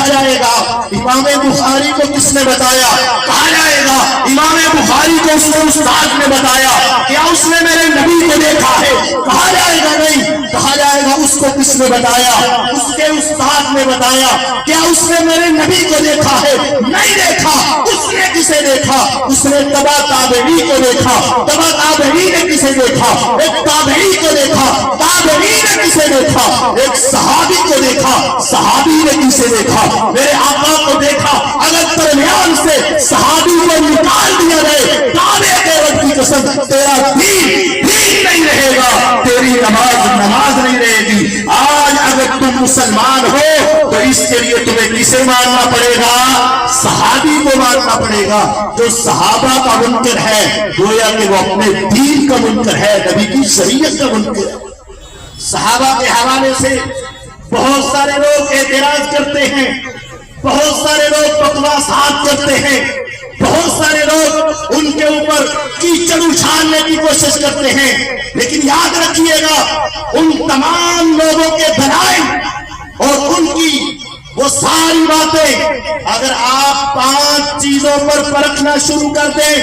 جائے گا امام بخاری کو کس نے بتایا؟ کہا جائے گا امام بخاری کو اس کے استاد نے بتایا، کیا اس نے میرے نبی کو دیکھا ہے؟ کہا جائے گا نہیں، کہا جائے گا اس کو کس نے بتایا؟ اس کے استاد نے بتایا، کیا اس نے میرے نبی کو دیکھا ہے؟ نہیں دیکھا۔ اس نے کسے دیکھا؟ اس نے تبع تابعی کو دیکھا۔ تبع تابعی نے کسے دیکھا؟ ایک تابعی کو دیکھا۔ تابعی نے کسے دیکھا؟ ایک صحابی کو دیکھا۔ صحابی نے کسے دیکھا؟ میرے آقا کو دیکھا۔ اگر درمیان سے صحابی کو نکال دیا جائے، کعبے کے رب کی قسم تیرا دین نہیں رہے گا، تیری نماز نہیں رہے گی۔ آج اگر تم مسلمان ہو تو اس کے لیے تمہیں کسے ماننا پڑے گا؟ صحابی کو ماننا پڑے گا۔ جو صحابہ کا منکر ہے گویا کہ وہ اپنے دین کا منکر ہے، نبی کی شریعت کا منکر ہے۔ صحابہ کے حوالے سے بہت سارے لوگ اعتراض کرتے ہیں، بہت سارے لوگ بکواسات کرتے ہیں، بہت سارے لوگ ان کے اوپر کیچڑ اچھالنے کی کوشش کرتے ہیں، لیکن یاد رکھیے گا ان تمام لوگوں کے دلائل اور ان کی وہ ساری باتیں اگر آپ 5 چیزوں پر پرکھنا شروع کر دیں،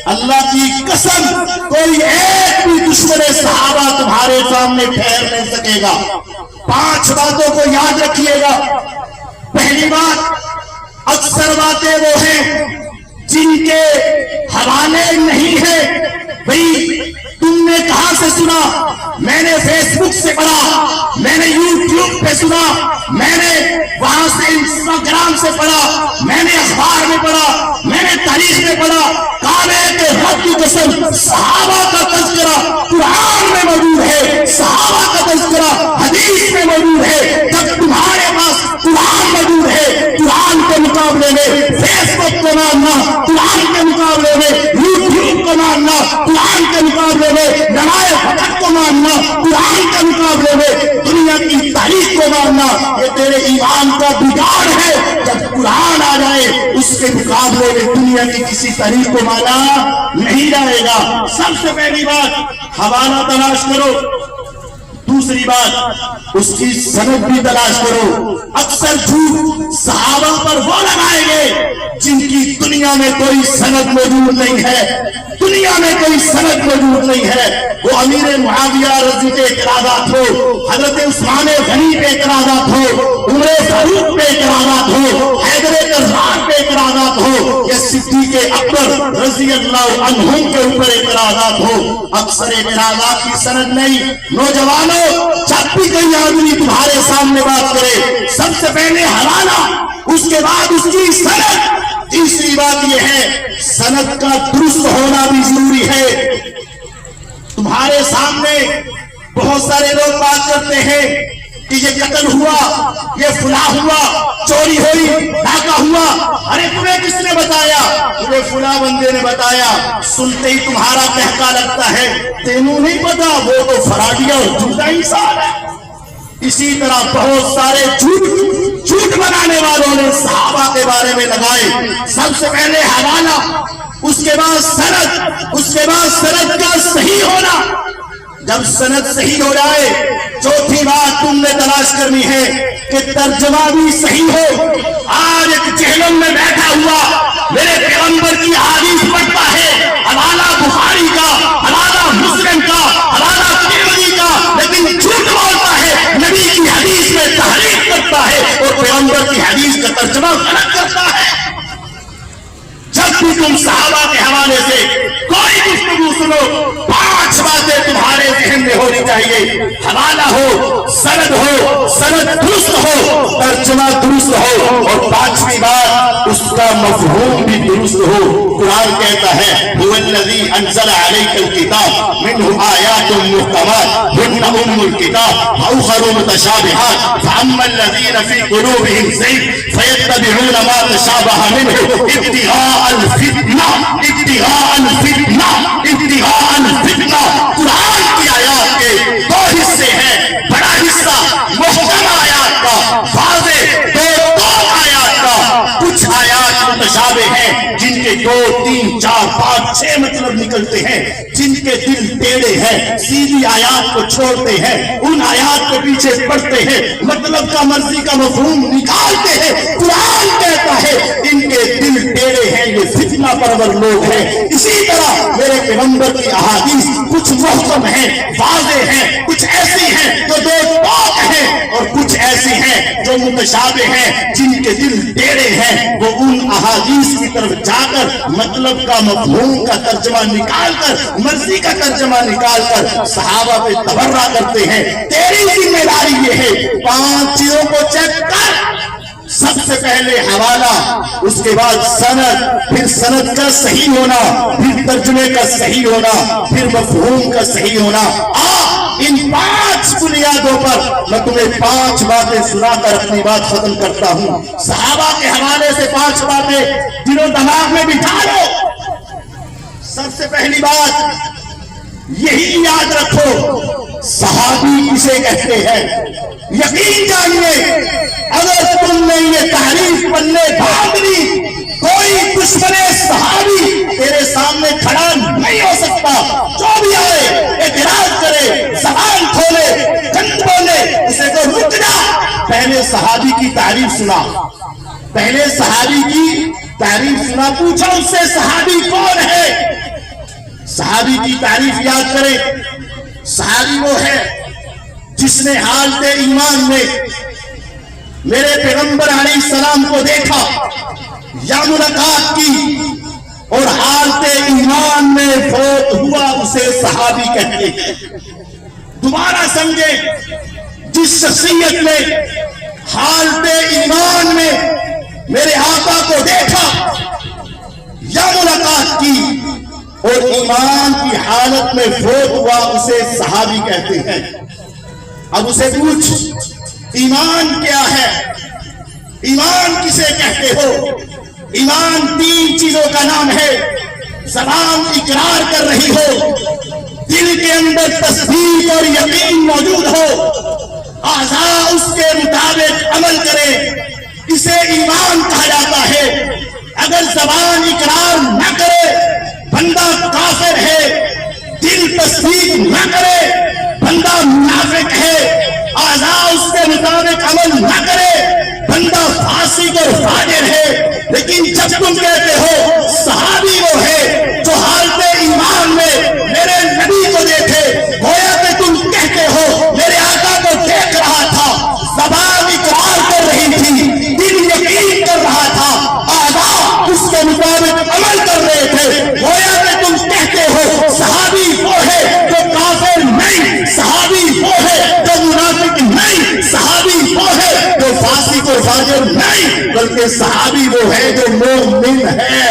اللہ کی قسم کوئی ایک بھی دشمن صحابہ تمہارے سامنے ٹھہر نہیں سکے گا۔ 5 باتوں کو یاد رکھیے گا۔ پہلی بات، اکثر باتیں وہ ہیں جن کے حوالے نہیں ہیں۔ بھئی تم نے کہاں سے سنا؟ میں نے فیس بک سے پڑھا، میں نے یوٹیوب پہ سنا، میں نے وہاں سے انسٹاگرام سے پڑھا، میں نے اخبار میں پڑھا، میں نے تاریخ میں پڑھا۔ کعبے کے رب کی قسم صحابہ کا تذکرہ قرآن میں موجود ہے، صحابہ کا تذکرہ حدیث میں موجود ہے۔ جب تمہارے پاس قرآن موجود ہے، قرآن کے مقابلے میں فیس بک کو ماننا، قرآن کے مقابلے میں یوٹیوب کو ماننا، قرآن کے مقابلے میں نمائے فقط کو ماننا، قرآن کے مقابلے میں دنیا کی تاریخ کو ماننا، یہ تیرے ایمان کا بگاڑ ہے۔ جب قرآن آ جائے اس کے مقابلے میں دنیا کی کسی تاریخ کو مانا نہیں جائے گا۔ سب سے پہلی بات حوالہ تلاش کرو، دوسری بات اس کی سند بھی تلاش کرو۔ اکثر جھوٹ صحابہ پر وہ لگائیں گے جن کی دنیا میں کوئی سند موجود نہیں ہے، دنیا میں کوئی سند موجود نہیں ہے۔ وہ امیر معاویہ رضی کے اعتراضات ہو، حضرت عثمان غنی پہ اعتراضات ہو، عمر فاروق پہ اعتراضات ہو، حیدر کرار پہ اعتراضات ہو، یا صدیق اکبر رضی اللہ عنہم کے اوپر اعتراضات ہو، اکثر اعتراضات کی سند نہیں۔ نوجوانوں جب بھی کوئی آدمی تمہارے سامنے بات کرے، سب سے پہلے حوالہ، اس کے بعد اس کی سند۔ تیسری بات یہ ہے سند کا درست ہونا بھی ضروری ہے۔ تمہارے سامنے بہت سارے لوگ بات کرتے ہیں کہ یہ قتل ہوا، یہ فلاں ہوا، چوری ہوئی، ڈاکہ ہوا۔ ارے تمہیں کس نے بتایا؟ تمہیں فلاں بندے نے بتایا۔ سنتے ہی تمہارا کہکا لگتا ہے تینوں نہیں پتا، وہ تو فراڈیا اور جھوٹا انسان ہے۔ اسی طرح بہت سارے جھوٹ بنانے والوں نے صحابہ کے بارے میں لگائے۔ سب سے پہلے حوالہ، اس کے بعد سند، اس کے بعد سند کا صحیح ہونا۔ جب سند صحیح ہو جائے، چوتھی بات تم نے تلاش کرنی ہے کہ ترجمہ بھی صحیح ہو۔ آج ایک جہنم میں بیٹھا ہوا میرے پیغمبر کی حدیث پڑھتا ہے، حوالہ بخاری کا، حوالہ مسلم کا، حوالہ ترمذی کا، لیکن جھوٹ بولتا ہے، نبی کی حدیث میں تحریف کرتا ہے اور پیغمبر کی حدیث کا ترجمہ غلط کرتا ہے۔ جب بھی تم صحابہ کے حوالے سے کوئی گفتگو سنو، 5 باتیں تمہارے ذہن میں ہونی چاہیے۔ حوالہ ہو، سند ہو، سند درست ہو، ترجمہ درست ہو، اور 5ویں بات اس کا مفہوم بھی درست ہو۔ قرآن کہتا ہے هو الذی انزل علیک الکتاب منہ آیات محکمات ہن ام الکتاب واخر متشابہات فاما الذین فی قلوبہم زیغ فیتبعون ما تشابہ منہ ابتغاء الفتنہ، ابتغاء الفتنہ، ابتغاء الفتنہ۔ قرآن کی آیات کے 2 حصے ہیں، بڑا حصہ محکم آیات کا، واضح دو آیات کا، کچھ آیات متشابہ ہیں جن کے 2 3 4 5 6 مطلب نکلتے ہیں، جن کے دل ٹیڑے ہیں ہیں, سیدھی آیات کو چھوڑتے ہیں, ان آیات کے پیچھے پڑھتے ہیں, مطلب کا مرضی کا مفہوم نکالتے ہیں. قرآن کہتا ہے ان کے دل ٹیڑے ہیں, یہ فتنہ پرور لوگ ہیں. اسی طرح میرے پیغمبر کی احادیث کچھ محکم ہیں, واضح ہیں, کچھ ایسی ہیں جو دو ٹوک ہیں, اور کچھ ایسی ہیں جو متشابہ ہیں. جن کے دل ٹیڑے ہیں وہ ان احادیث کی طرف جا کر مطلب کا مفہوم کا ترجمہ نکال کر, مرضی کا ترجمہ نکال کر صحابہ پہ تبرہ کرتے ہیں. تیری ذمہ داری یہ ہے 5 چیزوں کو چیک کر. سب سے پہلے حوالہ, اس کے بعد سند, پھر سند کا صحیح ہونا, پھر ترجمے کا صحیح ہونا, پھر مفہوم کا صحیح ہونا. ان 5 بنیادوں پر میں تمہیں 5 باتیں سنا کر اپنی بات ختم کرتا ہوں. صحابہ کے حوالے سے 5 باتیں دل و دماغ میں بٹھا لو. سب سے پہلی بات یہی یاد رکھو, صحابی کسے کہتے ہیں. یقین جانیے اگر تم نے یہ تعریف پلے باندھ لی, کوئی دشمن صحابی تیرے سامنے کھڑا نہیں ہو سکتا. جو بھی آئے اعتراض کرے, زبان کھولے, کن بولے, اسے کو رک جا. پہلے صحابی کی تعریف سنا, پہلے صحابی کی تعریف سنا, پوچھا اس سے صحابی کون ہے. صحابی کی تعریف یاد کرے. صحابی وہ ہے جس نے حالت ایمان میں میرے پیغمبر علیہ السلام کو دیکھا یا ملاقات کی اور حالت ایمان میں فوت ہوا, اسے صحابی کہتے ہیں. دوبارہ سمجھے, جس شخصیت نے حالت ایمان میں میرے آقا کو دیکھا یا ملاقات کی اور ایمان کی حالت میں فوت ہوا, اسے صحابی کہتے ہیں. اب اسے پوچھ ایمان کیا ہے, ایمان کسے کہتے ہو. ایمان 3 چیزوں کا نام ہے. زبان اقرار کر رہی ہو, دل کے اندر تصدیق اور یقین موجود ہو, اعضاء اس کے مطابق عمل کرے, اسے ایمان کہا جاتا ہے. اگر زبان اقرار نہ کرے بندہ کافر ہے, دل تصدیق نہ کرے بندہ منافق ہے, اعضاء اس کے مطابق عمل نہ کرے بندہ فاسق اور فاجر ہے. لیکن جب تم کہتے ہو صحابی وہ ہے جو حالت ایمان میں میرے نبی کو دیکھے, گویا کہ تم کہتے ہو میرے آقا کو دیکھ رہا تھا, زبان اقرار کر رہی تھی, دل یقین کر رہا تھا, اعضاء اس کے مطابق عمل کر رہے تھے. گویا کہ تم کہتے ہو صحابی وہ ہے جو کافر نہیں, صحابی وہ ہے جو منافق نہیں, صحابی وہ ہے جو فاسق اور فاجر نہیں, بلکہ صحابی وہ ہے جو مومن ہے.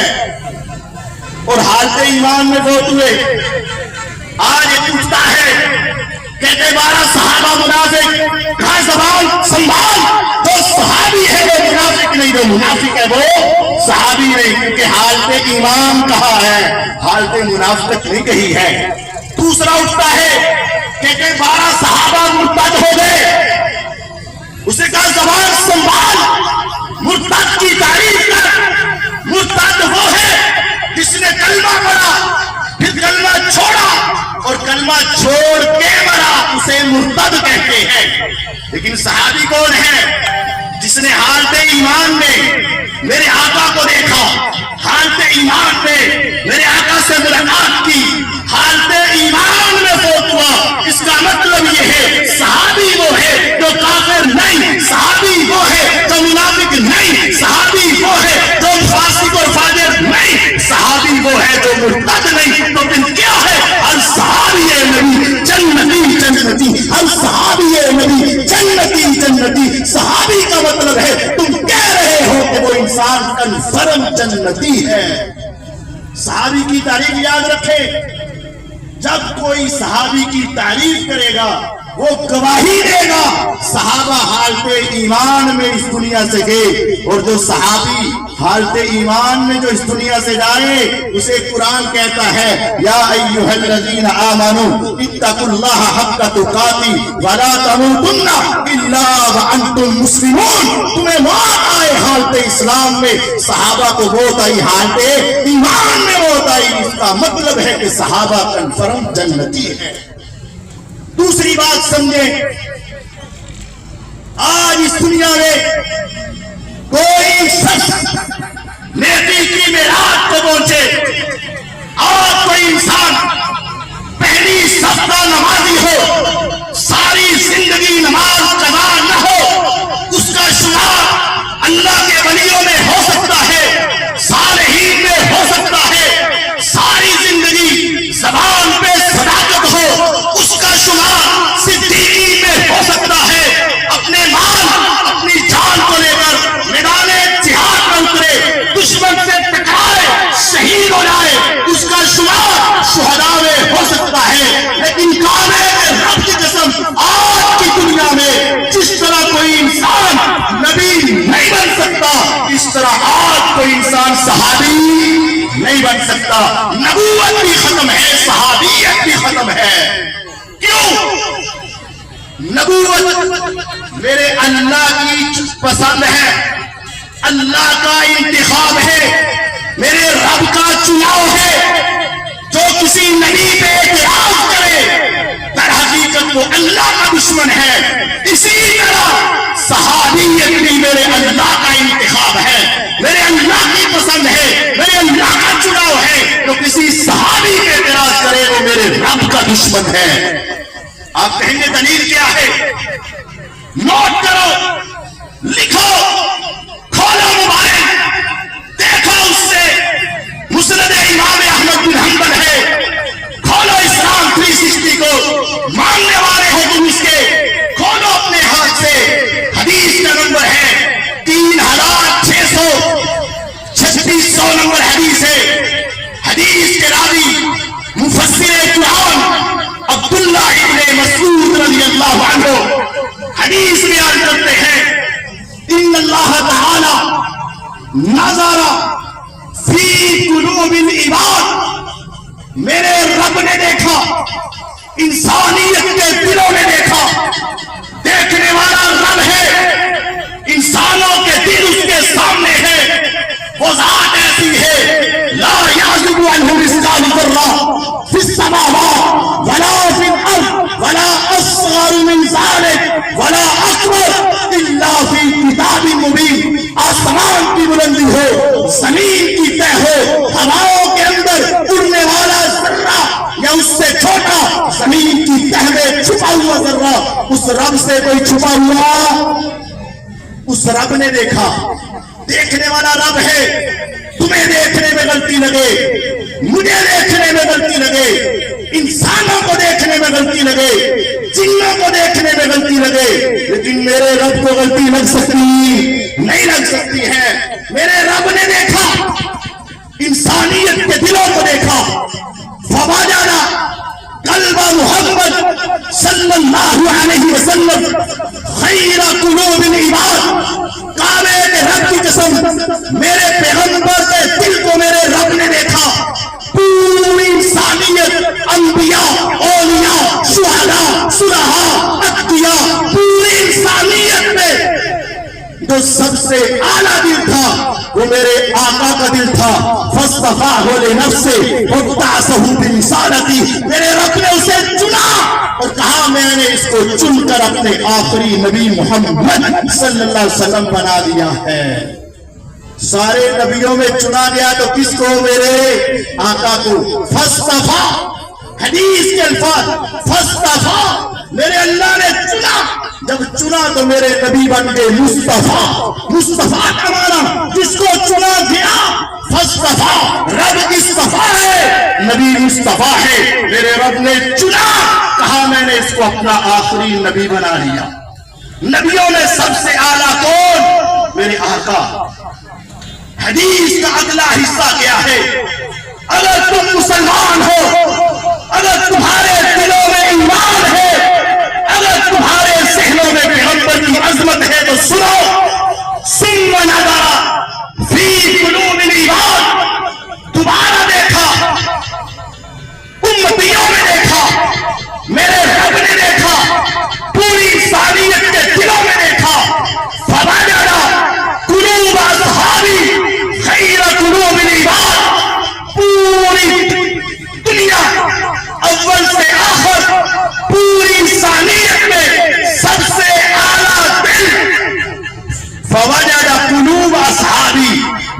اور حالت ایمان میں فوت ہوئے. آج یہ پوچھتا ہے کہتے 12 صحابہ منافق, کہاں زبان سنبھال, جو صحابی ہے وہ منافق نہیں, جو منافق ہے وہ صحابی نہیں, کیونکہ حالت ایمان کہا ہے, حالت منافقت نہیں کہی ہے. دوسرا اٹھتا ہے کہتے 12 صحابہ مرتد ہو گئے, اسے کہا زبان سنبھال, مرتد کی تعریف کر. مرتد وہ ہے جس نے کلمہ پڑھا پھر کلمہ چھوڑا اور کلمہ چھوڑ کے مرا, اسے مرتد کہتے ہیں. لیکن صحابی کون ہے؟ جس نے حالت ایمان میں میرے آقا کو دیکھا, حالت ایمان میں میرے آقا سے ملاقات کی, حالت ایمان میں فوت ہوا. اس کا مطلب یہ ہے صحابی وہ ہے جو کافر نہیں, صحابی وہ ہے جو منافق نہیں, صحابی وہ ہے جو فاسق اور فاجر نہیں, صحابی وہ ہے جو مرتد نہیں. تو پھر کیا ہے؟ ہر صحابی نبی جنتی جنتی, ہر صحابی نبی جنتی جنتی. صحابی کا مطلب ہے تم کہہ رہے ہو کہ وہ انسان کنفرم جنتی ہے. صحابی کی تعریف یاد رکھے, جب کوئی صحابی کی تعریف کرے گا وہ گواہی دے گا صحابہ حالت ایمان میں اس دنیا سے گئے, اور جو صحابی حالت ایمان میں جو اس دنیا سے جائے اسے قرآن کہتا ہے یا ایھا الذین آمنوا اتقوا اللہ حق تقاتی ولا تموتن الا وانتم مسلمون. تمہیں موت آئے حالت اسلام میں, صحابہ کو موت آئی حالت ایمان میں موت آئی, اس کا مطلب ہے کہ صحابہ کنفرم جنتی ہے۔ دوسری بات سمجھیں، آج اس دنیا میں کوئی شخص نیکی کی معراج کو پہنچے اور کوئی انسان پہلی صف کا نمازی ہو، ساری زندگی نماز قضا نہ ہو، اس کا شمار اللہ کے ولیوں میں ہو سکتا ہے، صالحین میں ہو سکتا ہے، ساری زندگی زبان پہ صداقت ہو، اس کا شمار صدیقین میں ہو سکتا ہے، اپنے مال اپنی جان کو لے کر میدان جہاد میں اترے، دشمن سے ٹکرائے، شہید ہو جائے، اس کا شمار شہداء میں ہو سکتا ہے۔ لیکن کعبے رب کی قسم آج کی دنیا میں جس طرح کوئی انسان نبی نہیں بن سکتا، اس طرح آج کوئی انسان صحابی نہیں بن سکتا۔ نبوت بھی ختم ہے، صحابیت بھی ختم ہے۔ کیوں؟ نبوت میرے اللہ کی پسند ہے، اللہ کا انتخاب ہے، میرے رب کا چناؤ ہے۔ جو کسی نبی پہ اعتراض کرے در حقیقت وہ اللہ کا دشمن ہے۔ اسی طرح صحابیت بھی میرے اللہ کا انتخاب ہے، میرے اللہ کی پسند ہے، میرے اللہ کا چناؤ ہے۔ جو کسی صحابی پہ اعتراض کرے وہ میرے رب کا دشمن ہے۔ آپ کہیں گے دلیل کیا ہے؟ نوٹ کرو، لکھو، کھولو موبائل، دیکھو اس سے مسند امام احمد بن حنبل ہے، کھولو اسلام 360 کو، ماننے والے ہو تم اس کے، کھولو اپنے ہاتھ سے، حدیث کا نمبر ہے 3600، 3600 نمبر حدیث ہے۔ حدیث کے راوی مفسر قرآن عبداللہ ابن مسعود رضی اللہ عنہ حدیث بیان کرتے ہیں، ان اللہ تعالی نظر فی قلوب العباد، میرے رب نے دیکھا، انسانیت کے دلوں نے دیکھا، دیکھنے والا رب ہے، انسانوں کے دل اس کے سامنے ہے، وہ ذات ایسی ہے لا یعزب عنہ مثقال ذرہ فی السماوات ولا فی الارض ولا اصغر من ذلک ولا اکبر الا فی کتاب مبین۔ آسمان کی بلندی ہو، زمین کی تہ ہو، ہواؤں کے اندر اڑنے والا ذرہ یا اس سے چھوٹا زمین کی تہ میں چھپا ہوا ذرہ، اس رب سے کوئی چھپا ہوا، اس رب نے دیکھا۔ دیکھنے والا رب ہے، تمہیں دیکھنے میں غلطی لگے، مجھے دیکھنے میں غلطی لگے، انسانوں کو دیکھنے میں غلطی لگے، جنوں کو دیکھنے میں غلطی لگے، لیکن میرے رب کو غلطی لگ سکتی نہیں لگ سکتی ہے۔ میرے رب نے دیکھا، انسانیت کے دلوں کو دیکھا، فوجدنا قلب محمد صلی اللہ علیہ وسلم خیر قلوب العباد۔ کعبے کے رب کی قسم میرے پیغمبر کے دل کو میرے رب نے دیکھا، پوری انسانیت، انبیاء، اولیاء، شہداء، صلحاء، اتقیاء، پوری انسانیت میں جو سب سے اعلیٰ دل تھا وہ میرے آقا کا دل تھا۔ فاصطفاہ لنفسہ وابتعثہ برسالتی، میرے رب نے اسے چنا اور کہا میں نے اس کو چن کر اپنے آخری نبی محمد صلی اللہ علیہ وسلم بنا دیا ہے۔ سارے نبیوں میں چنا گیا تو کس کو؟ میرے آقا کو۔ فاصطفاہ، حدیث کے الفاظ، فاصطفاہ، میرے اللہ نے چنا، جب چنا تو میرے نبی بن گئے مصطفیٰ۔ مصطفیٰ کا معنی جس کو چنا گیا، فاصطفاہ، رب اصطفیٰ ہے، نبی مصطفیٰ ہے، میرے رب نے چنا، کہا میں نے اس کو اپنا آخری نبی بنا لیا۔ نبیوں میں سب سے اعلیٰ کون؟ میرے آقا۔ حدیث کا اگلا حصہ کیا ہے؟ اگر تم مسلمان ہو، اگر تمہارے دلوں میں ایمان ہے، اگر تمہارے ذہنوں میں پیغمبر کی عظمت ہے تو سنو، ثم نظر فی قلوب العباد، دوبارہ دیکھا، امتیوں میں دیکھا، میرے رب نے دیکھا، پوری انسانیت کے دلوں میں دیکھا، فوجد قلوب اصحابی خیر قلوب العباد، پوری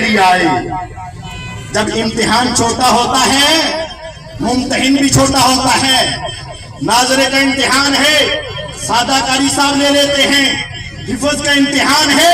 لیے آئے. جب امتحان چھوٹا ہوتا ہے ممتحن بھی چھوٹا ہوتا ہے. ناظرے کا امتحان ہے سادہ قاری صاحب لے لیتے ہیں. حفظ کا امتحان ہے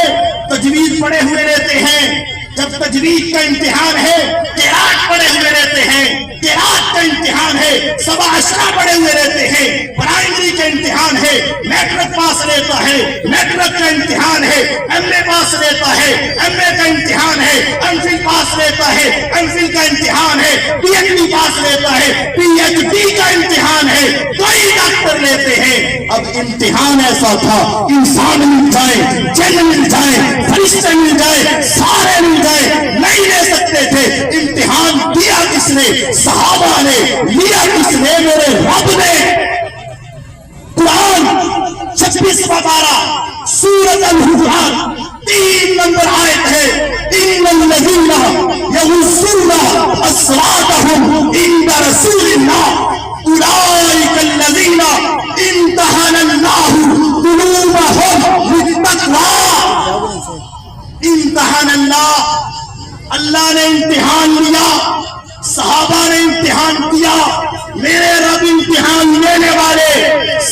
تجوید پڑھے ہوئے لیتے ہیں. جب تجوید کا امتحان ہے قرات پڑھے ہوئے رہتے ہیں. قرات کا امتحان ہے سبع عشرہ پڑھے ہوئے رہتے ہیں. پرائمری کا امتحان ہے میٹرک پاس لیتا ہے. میٹرک کا امتحان ہے ایم اے پاس لیتا ہے. ایم اے کا امتحان ہے ایم فل پاس لیتا ہے. ایم فل کا امتحان ہے پی ایچ ڈی پاس لیتا ہے. پی ایچ ڈی کا امتحان ہے کوئی ڈاکٹر لیتے ہیں. اب امتحان ایسا تھا انسان مل جائے جن مل جائے فرشتے مل جائے سارے مل نہیں لے سکتے تھے. امتحان دیا کس نے؟ صحابہ نے. لیا کس نے؟ میرے رب نے. قرآن 26 پارہ سورۃ الحجرات 3 نمبر آیت ہے. ان الذین یغضون اصواتهم عند رسول اللہ اولئک الذین امتحن اللہ قلوبهم للتقوی. امتحان اللہ نے امتحان لیا. صحابہ نے امتحان دیا. میرے رب امتحان لینے والے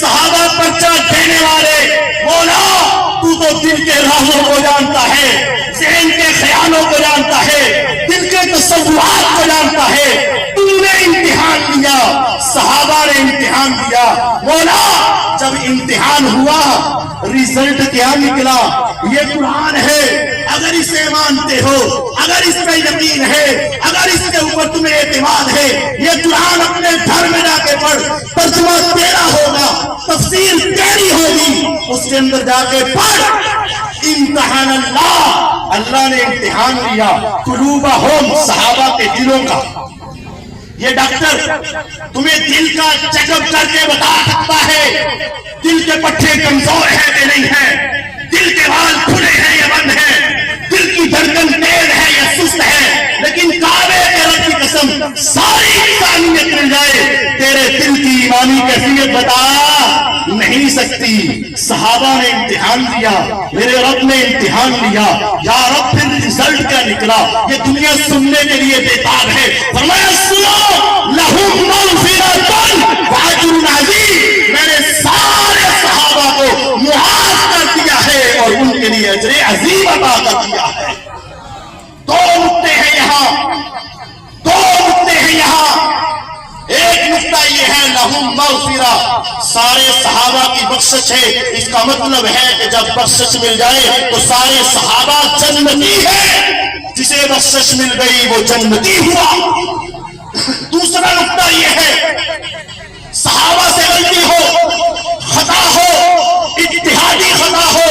صحابہ پرچہ دینے والے. مولا تو دل کے راہوں کو جانتا ہے ذہن کے خیالوں کو جانتا ہے دل کے تصورات کو جانتا ہے. تو نے امتحان لیا صحابہ نے امتحان دیا. مولا جب امتحان ہوا ریزلٹ کیا نکلا؟ یہ قرآن ہے. اگر اسے مانتے ہو اگر اس پہ یقین ہے اگر اس کے اوپر تمہیں اعتماد ہے یہ قرآن اپنے گھر میں جا کے پڑھ. ترجمہ تیرا ہوگا تفسیر تیری ہوگی اس کے اندر جا کے پڑھ. امتحان اللہ نے امتحان لیا قلوبہم صحابہ کے دلوں کا. یہ ڈاکٹر تمہیں دل کا چیک اپ کر کے بتا سکتا ہے دل کے پٹھے کمزور ہیں کہ نہیں ہیں, دل کے وال کھلے ہیں یا بند ہیں, دل کی دھڑکن تیز ہے یا سست ہے. لیکن کعبے کے رب کی قسم ساری انسانیت مل جائے تیرے دل کی ایمانی کیفیت بتا نہیں سکتی. صحابہ نے امتحان دیا میرے رب نے امتحان لیا. یا رب پھر رزلٹ کیا نکلا؟ یہ دنیا سننے کے لیے بےتاب ہے. فرمایا سنو لہم مغفرۃ واجر عظیم. میں نے سارے صحابہ کو معاف کر دیا ہے اور ان کے لیے اجر عظیم عطا کر دیا ہے. دو نقطے ہیں یہاں, دو نقطے ہیں یہاں. ایک نقطہ یہ ہے لہم مغفرہ سارے صحابہ کی بخشش ہے. اس کا مطلب ہے کہ جب بخشش مل جائے تو سارے صحابہ جنتی ہے. جسے بخشش مل گئی وہ جنتی ہوا. دوسرا نقطہ یہ ہے صحابہ سے غلطی ہو خطا ہو اجتہادی خطا ہو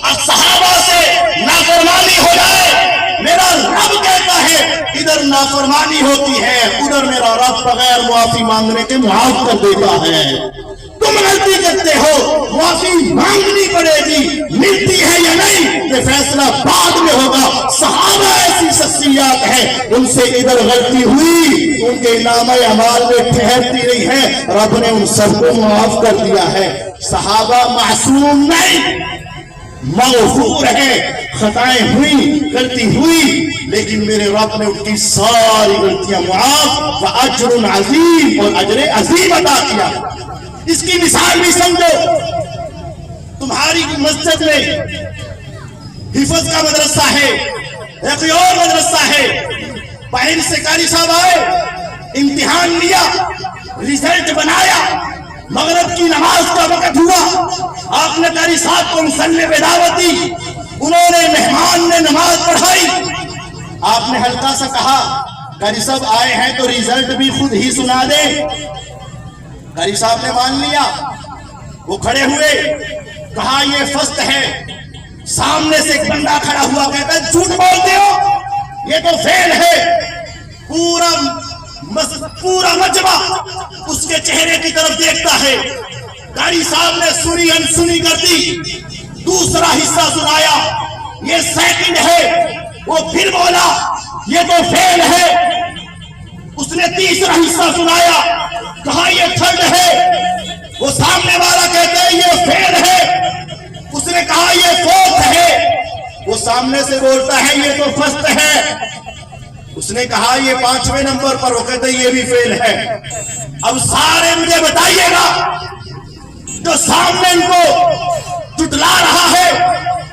اور صحابہ سے نافرمانی ہو جائے میرا رب کہتا ہے ادھر نافرمانی ہوتی ہے ادھر میرا رب بغیر معافی مانگنے کے معاف کر دیتا ہے. تم غلطی کرتے ہو معافی مانگنی پڑے گی, ملتی ہے یا نہیں یہ فیصلہ بعد میں ہوگا. صحابہ ایسی شخصیات ہیں ان سے ادھر غلطی ہوئی ان کے نامہ اعمال میں ٹھہرتی نہیں ہے, رب نے ان سب کو معاف کر دیا ہے. صحابہ معصوم نہیں مغفور ہے. خطائیں ہوئی غلطی ہوئی لیکن میرے رب نے ان کی ساری غلطیاں معاف واجر عظیم اور اجر عظیم عطا کیا. اس کی مثال بھی سمجھو. تمہاری مسجد میں حفظ کا مدرسہ ہے ایک اور مدرسہ ہے. باہر سے قاری صاحب آئے امتحان لیا ریزلٹ بنایا مغرب کی نماز کا وقت ہوا آپ نے قاری صاحب کو مصلی پہ دعوت دی انہوں نے مہمان نے نماز پڑھائی. آپ نے ہلکا سا کہا قاری صاحب آئے ہیں تو ریزلٹ بھی خود ہی سنا دے. قاری صاحب نے مان لیا. وہ کھڑے ہوئے کہا یہ فرسٹ ہے. سامنے سے ایک بندہ کھڑا ہوا کہتا ہے جھوٹ بولتے ہو یہ تو فیل ہے. پورا مجمع اس کے چہرے کی طرف دیکھتا ہے. قاری صاحب نے سنی انسنی کر دی. دوسرا حصہ سنایا یہ سیکنڈ ہے. وہ پھر بولا یہ تو فیل ہے. اس نے تیسرا حصہ سنایا کہا یہ تھرڈ ہے. وہ سامنے والا کہتے ہیں یہ فیل ہے. اس نے کہا یہ فورتھ ہے. وہ سامنے سے بولتا ہے یہ تو فسٹ ہے. اس نے کہا یہ 5ویں نمبر پر. وہ کہتے یہ بھی فیل ہے. اب سارے مجھے بتائیے گا جو سامنے ان کو جھٹلا رہا ہے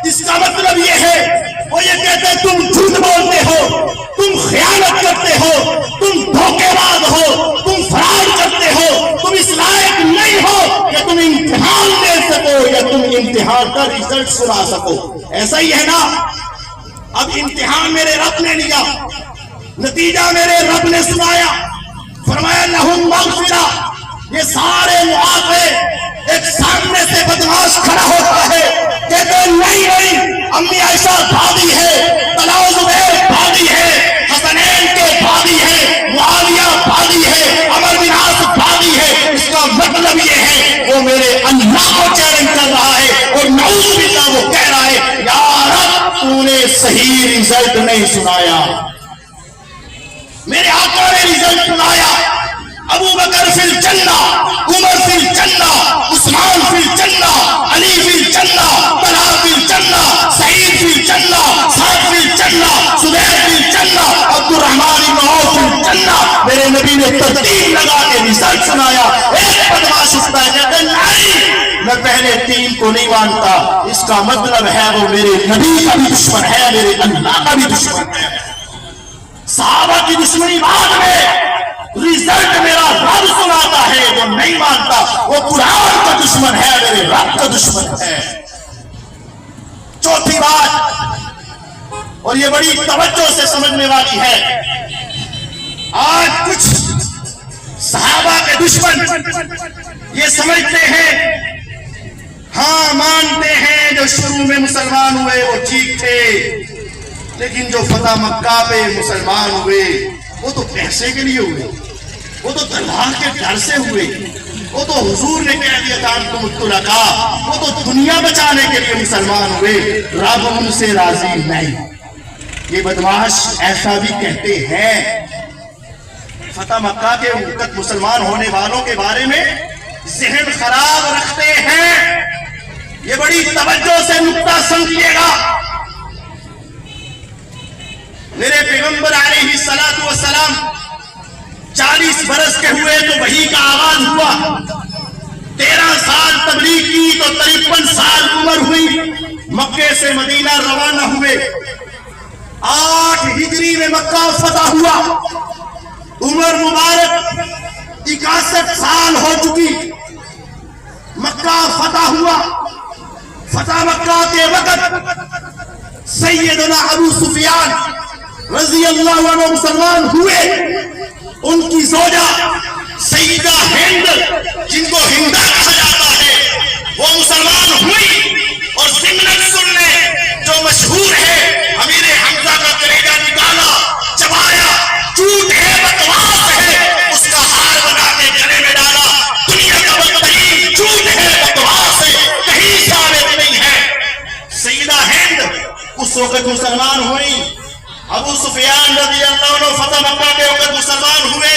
اس کا مطلب یہ ہے وہ یہ کہتے ہیں تم جھوٹ بولتے ہو, تم خیانت کرتے ہو, تم دھوکے باز ہو, تم فراڈ کرتے ہو, تم اس لائق نہیں ہو کہ تم امتحان دے سکو یا تم امتحان کا رزلٹ سنا سکو. ایسا ہی ہے نا. اب امتحان میرے رب نے لیا, نتیجہ میرے رب نے سنایا, فرمایا لہم مغفرہ. یہ سارے معافی. ایک سامنے سے بدماش کھڑا ہوتا ہے کہتے نہیں امی عائشہ بھاگی ہے, طلحہ زبیر بھاگی ہے, حسنین کے بھاگی ہے, معاویہ بھاگی ہے, عمر بن عاص بھاگی ہے. اس کا مطلب یہ ہے وہ میرے اللہ کو چیلنج کر رہا ہے اور نعوذ باللہ وہ کہہ رہا ہے یا رب تو نے صحیح رزلٹ نہیں سنایا. میرے آقا نے رزلٹ سنایا. ابو بکر فی الجنہ, عمر فی الجنہ, عثمان فی الجنہ, علی فی الجنہ, طلحہ فی الجنہ, سعید فی الجنہ, سعد فی الجنہ, زبیر فی الجنہ, عبد الرحمن بن عوف فی الجنہ. میرے نبی نے ترتیب لگا کے رزلٹ سنایا. ایک بدماش اٹھتا ہے کہتا ہے نہیں میں پہلے 3 کو نہیں مانتا. اس کا مطلب ہے وہ میرے نبی کا بھی دشمن ہے, میرے اللہ کا بھی دشمن ہے. صحابہ کی دشمنی بعد میں, رزلٹ میرا رب سناتا ہے. جو نہیں مانتا وہ قرآن کا دشمن ہے, میرے رب کا دشمن ہے. چوتھی بات, اور یہ بڑی توجہ سے سمجھنے والی ہے, آج کچھ صحابہ کے دشمن یہ سمجھتے ہیں ہاں مانتے ہیں جو شروع میں مسلمان ہوئے وہ ٹھیک تھے, لیکن جو فتح مکہ پہ مسلمان ہوئے وہ تو پیسے کے لیے ہوئے, وہ تو طلحہ کے ڈر سے ہوئے, وہ تو حضور نے کہہ دیا تھا تم الطلقاء, وہ تو دنیا بچانے کے لیے مسلمان ہوئے, رب ان سے راضی نہیں. یہ بدماش ایسا بھی کہتے ہیں. فتح مکہ کے وقت مسلمان ہونے والوں کے بارے میں ذہن خراب رکھتے ہیں. یہ بڑی توجہ سے نقطہ سمجھیے گا. میرے پیغمبر علیہ الصلوۃ والسلام 40 برس کے ہوئے تو وحی کا آغاز ہوا. 13 سال تبلیغ کی تو 53 سال عمر ہوئی. مکے سے مدینہ روانہ ہوئے. 8 ہجری میں مکہ فتح ہوا. عمر مبارک 61 سال ہو چکی. مکہ فتح ہوا. فتح مکہ کے وقت سیدنا ابو سفیان رضی اللہ عنہ مسلمان ہوئے. ان کی زوجہ سیدہ ہند, جن کو ہندا کہا جاتا ہے, وہ مسلمان ہوئی. اور ضمن سننے جو مشہور ہے, امیر حمزہ کا کلیجہ نکالا, چبایا, جھوٹ ہے, بکواس ہے, اس کا ہار بنا کے گلے میں ڈالا. دنیا کا بدترین جھوٹ ہے, بکواس ہے, کہیں ثابت نہیں ہے. سیدہ ہند اس وقت مسلمان ہوئی. ابو سفیان رضی اللہ عنہ فتح مکہ کے وقت مسلمان ہوئے.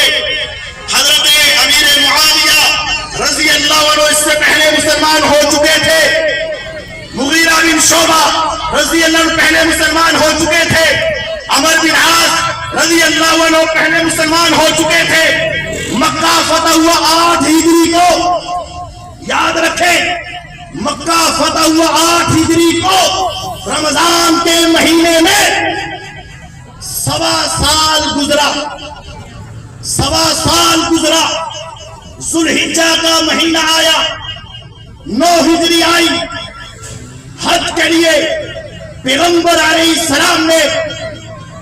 حضرت امیر معاویہ رضی اللہ عنہ اس سے پہلے مسلمان ہو چکے تھے. مغیرہ بن شعبہ رضی اللہ عنہ پہلے مسلمان ہو چکے تھے. عمر بن عاص رضی اللہ عنہ پہلے مسلمان ہو چکے تھے. مکہ فتح ہوا 8 ہجری کو. یاد رکھیں, مکہ فتح ہوا 8 ہجری کو. رمضان کے مہینے میں 1.25 سال گزرا. 1.25 سال گزرا. ذوالحجہ کا مہینہ آیا. 9 ہجری آئی. حج کے لیے پیغمبر علیہ السلام نے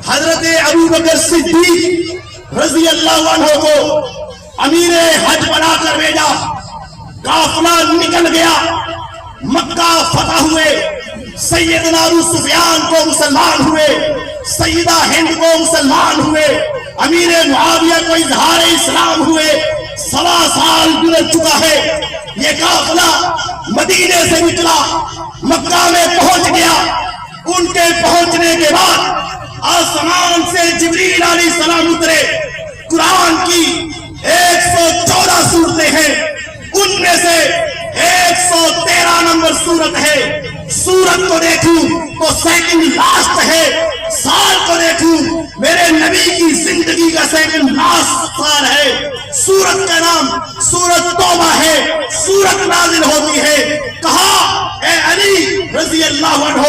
حضرت ابو بکر صدیق رضی اللہ عنہ کو امیر حج بنا کر بھیجا. قافلہ نکل گیا. مکہ فتح ہوئے. سیدنا ابو سفیان کو مسلمان ہوئے. سیدہ ہند کو مسلمان ہوئے. امیر معاویہ کو اظہار اسلام ہوئے. 1.25 سال گزر چکا ہے. یہ قافلہ مدینے سے نکلا, مکہ میں پہنچ گیا. ان کے پہنچنے کے بعد آسمان سے جبریل علیہ السلام اترے. قرآن کی 114 سورتیں ہیں, ان میں سے 113 نمبر سورت ہے. سورت کو دیکھوں تو سیکنڈ لاسٹ ہے، سال کو دیکھوں میرے نبی کی زندگی کا سیکنڈ لاسٹ سال ہے۔ سورت کا نام سورت توبہ ہے، سورت نازل ہوتی ہے، کہا اے علی رضی اللہ عنہ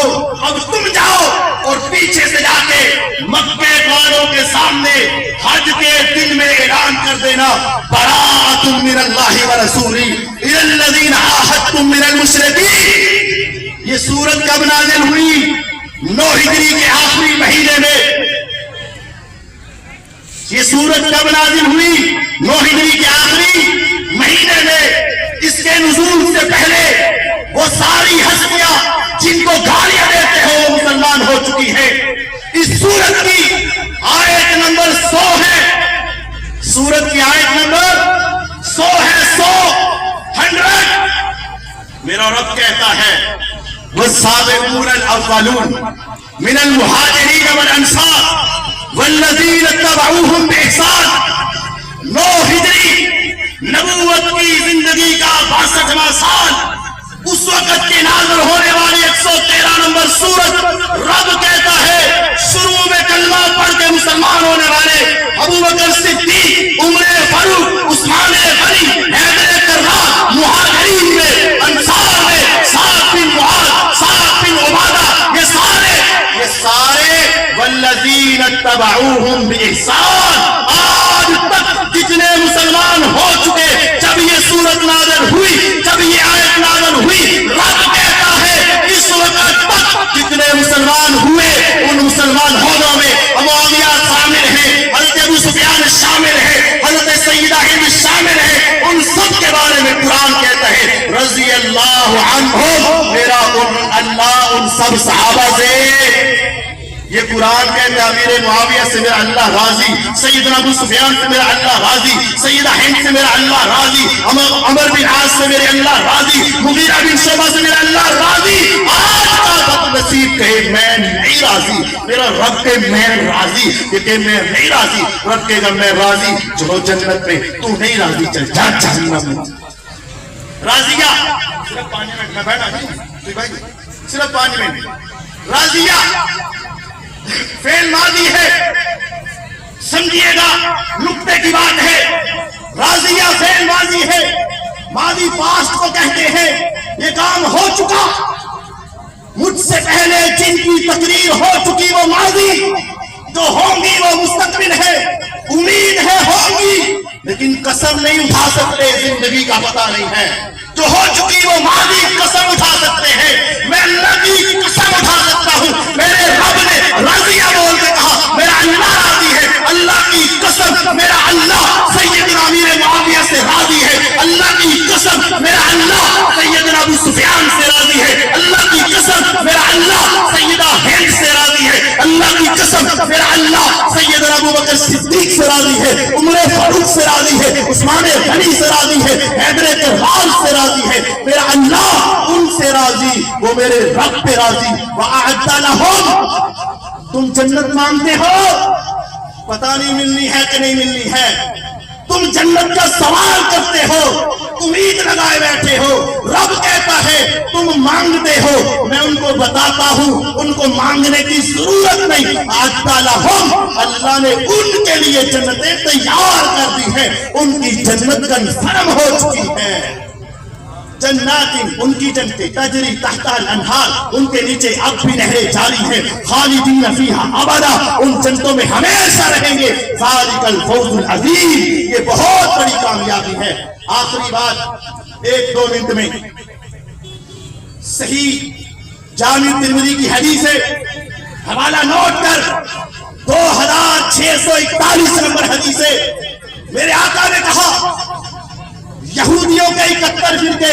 اب تم جاؤ اور پیچھے سے جا کے مکے والوں کے سامنے حج کے دن میں اعلان کر دینا براءۃ من اللہ ورسولہ الی الذین عاہدتم من المشرکین۔ یہ سورت کب نازل ہوئی؟ 9 ہجری کے آخری مہینے میں۔ یہ سورت کب نازل ہوئی؟ 9 ہجری کے آخری مہینے میں۔ اس کے نزول سے پہلے وہ ساری ہستیاں جن کو گالیاں دیتے ہیں وہ مسلمان ہو چکی ہے۔ اس سورت کی آیت نمبر 100 ہے، سورت کی آیت نمبر 100 ہے، 100 میرا رب کہتا ہے والسابقون الاولون من المہاجرین والانصار والذین اتبعوہم بإحسان۔ 9 ہجری نبوت کی زندگی کا 62واں سال، اس وقت کی نازل ہونے والی 113 نمبر سورت۔ رب کہتا ہے شروع میں کلمہ پڑھ کے مسلمان ہونے والے ابو بکر صدیق، عمر فاروق، عثمان غنی، حیدر کرار، مہاجرین میں، انصار میں، سعد بن معاذ، سعد بن عبادہ، یہ سارے والذین اتبعوہم بإحسان۔ آج تک جتنے مسلمان ہو چکے، جب یہ سورت نازل ہوئی، جب یہ آیت نازل ہوئی، رب کہتا ہے اس وقت تک جتنے مسلمان ہوئے ان مسلمان ہونے میں معاویہ شامل ہے، حضرت ابو سفیان شامل ہے، حضرت سیدہ ہند شامل ہے، ان سب کے بارے میں قرآن کہتا ہے رضی اللہ عنہم، میرا اللہ ان سب صحابہ سے۔ یہ قرآن کہتا ہے امیر معاویہ سے میرا اللہ راضی، سیدنا ابو سفیان سے میرا اللہ راضی، سیدہ ہند سے میرا اللہ راضی، عمر بن عاص سے میرے اللہ راضی، مغیرہ بن شعبہ سے میرا اللہ راضی۔ آج کا بد نصیب کہے میں نہیں راضی، میرا رب کہ میں راضی، یہ کہ میں نہیں راضی، رب کہے گا میں راضی، چلو جنت میں، تو نہیں راضی چل جا جہنم میں۔ راضیہ صرف 5 منٹ میں بیٹھا نہیں، صرف 5 منٹ۔ راضیہ فعل ماضی ہے، سمجھیے گا نقطے کی بات ہے۔ راضیہ فعل ماضی ہے، ماضی پاسٹ کو کہتے ہیں۔ یہ کام ہو چکا، مجھ سے پہلے جن کی تقریر ہو چکی وہ ماضی، جو ہوں گی وہ مستقبل ہے، امید ہے ہوں گی، لیکن قسم نہیں اٹھا سکتے، زندگی کا پتہ نہیں ہے۔ جو ہو چکی وہ ماضی قسم اٹھا سکتے ہیں، میں اللہ کی قسم اٹھا سکتا ہوں، میرے رب نے راضیہ بول کے کہا میرا اللہ راضی ہے، اللہ کی قسم میرا اللہ سیدنا امیر معاویہ سے راضی ہے، اللہ کی قسم میرا اللہ سیدنا ابو سفیان سے راضی ہے، اللہ کی قسم میرا اللہ سیدہ ہند سے راضی ہے، اللہ کی قسم میرا اللہ سیدنا ابو بکر صدیق سے راضی ہے، عمر فاروق سے راضی ہے، عثمان غنی سے راضی ہے، حیدر کرار سے راضی ہے، میرا اللہ ان سے راضی، وہ میرے رب پہ راضی۔ وَأَعَدَّ لَهُمْ، تم جنت مانگتے ہو، پتہ نہیں ملنی ہے کہ نہیں ملنی ہے، تم جنت کا سوال کرتے ہو، امید لگائے بیٹھے ہو، رب کہتا ہے تم مانگتے ہو، میں ان کو بتاتا ہوں ان کو مانگنے کی ضرورت نہیں۔ آج لہم، اللہ نے ان کے لیے جنتیں تیار کر دی ہیں، ان کی جنت کنفرم ہو چکی ہے۔ جنات، ان کی جنتیں تجری تحت الانہار، ان کے نیچے اب بھی نہریں جاری ہیں، خالدین فیہا ابدا، ان جنتوں میں ہمیشہ رہیں گے۔ ذالک الفوز العظیم، یہ بہت بڑی کامیابی ہے۔ آخری بات 1-2 منٹ میں، صحیح جامع ترمذی کی حدیث ہے، حوالہ نوٹ کر 2641 نمبر حدیث ہے۔ میرے آقا نے کہا یہودیوں کے 71 فرقے،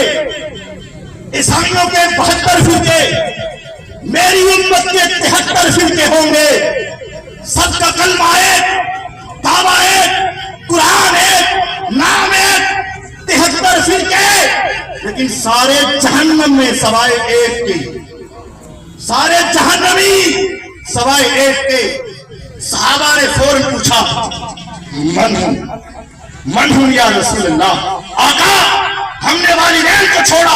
عیسائیوں کے 72 فرقے، میری امت کے 73 فرقے ہوں گے، سب کا کلمہ ایک، دعویٰ ایک، قرآن ایک، نام ایک، 73 فرقے، لیکن سارے جہنم میں سوائے ایک کے، سارے جہنمی سوائے ایک کے۔ صحابہ نے فوراً پوچھا من ہوں یا رسول اللہ؟ آقا ہم نے والدین کو چھوڑا